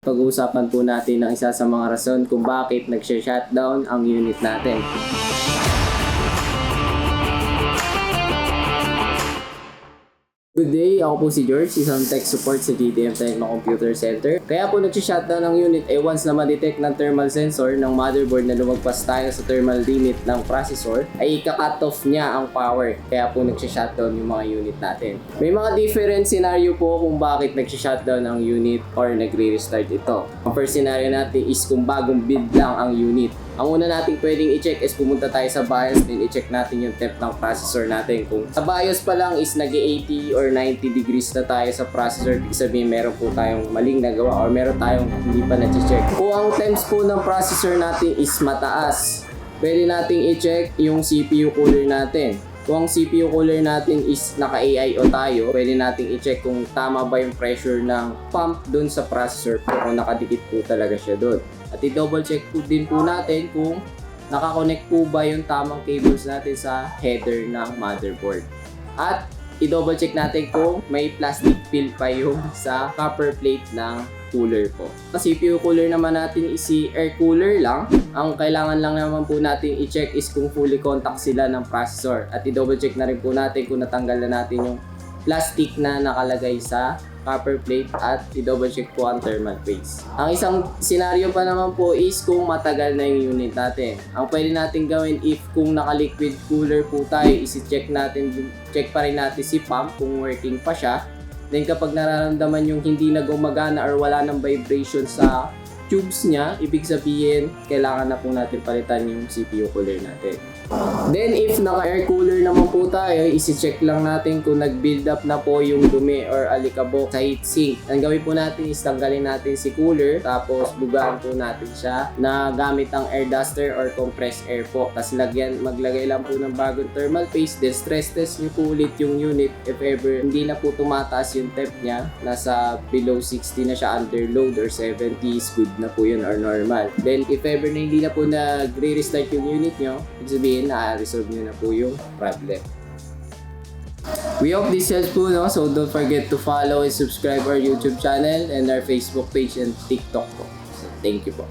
Pag-uusapan po natin ang isa sa mga rason kung bakit nagsha-shutdown ang unit natin. Good day, ako po si George, isang tech support sa GTM Techno Computer Center. Kaya po nagsha-shutdown ng unit ay once na ma-detect ng thermal sensor ng motherboard na lumagpas tayo sa thermal limit ng processor, ay ika-cut off niya ang power. Kaya po nagsha-shutdown yung mga unit natin. May mga different scenario po kung bakit nagsha-shutdown ang unit or nagre-restart ito. Ang first scenario natin is kung bagong build lang ang unit. Ang una natin pwedeng i-check is pumunta tayo sa BIOS, then i-check natin yung temp ng processor natin. Kung sa BIOS pa lang is nag-80 or 90 degrees na tayo sa processor, ibig sabihin meron po tayong maling nagawa or meron tayong hindi pa na-check. Kung ang temps po ng processor natin is mataas, pwede nating i-check yung CPU cooler natin. Kung ang CPU cooler natin is naka-AIO tayo, pwede nating i-check kung tama ba yung pressure ng pump dun sa processor po, kung nakadikit po talaga siya dun. At i-double check po din po natin kung nakakonect po ba yung tamang cables natin sa header ng motherboard. At i-double check natin kung may plastic fill pa yung sa copper plate ng cooler po. Ang CPU cooler naman natin is si air cooler lang. Ang kailangan lang naman po natin i-check is kung fully contact sila ng processor. At i-double check na rin po natin kung natanggal na natin yung plastic na nakalagay sa copper plate at i-double check po ang thermal paste. Ang isang scenario pa naman po is kung matagal na yung unit natin. Ang pwede natin gawin if kung naka-liquid cooler po tayo, isi-check natin, check pa rin natin si pump kung working pa siya. Then kapag nararamdaman yung hindi na gumagana or wala ng vibration sa tubes niya, ibig sabihin kailangan na po natin palitan yung CPU cooler natin. Then if naka-air cooler naman po tayo, isi-check lang natin kung nag-build up na po yung dumi or alikabok sa heatsink. Ang gawin po natin is tanggalin natin si cooler, tapos bugaan po natin siya na gamit ang air duster or compressed air po. Tapos maglagay lang po ng bagong thermal paste, then stress test nyo po ulit yung unit. If ever hindi na po tumataas yung temp niya, nasa below 60 na siya, under load or 70 is good na po yun or normal. Then if ever na hindi na po nagre-restart yung unit nyo, ibig sabihin na-resolve nyo na po yung problem. We hope this helps po, no? So don't forget to follow and subscribe our YouTube channel and our Facebook page and TikTok po. So thank you po.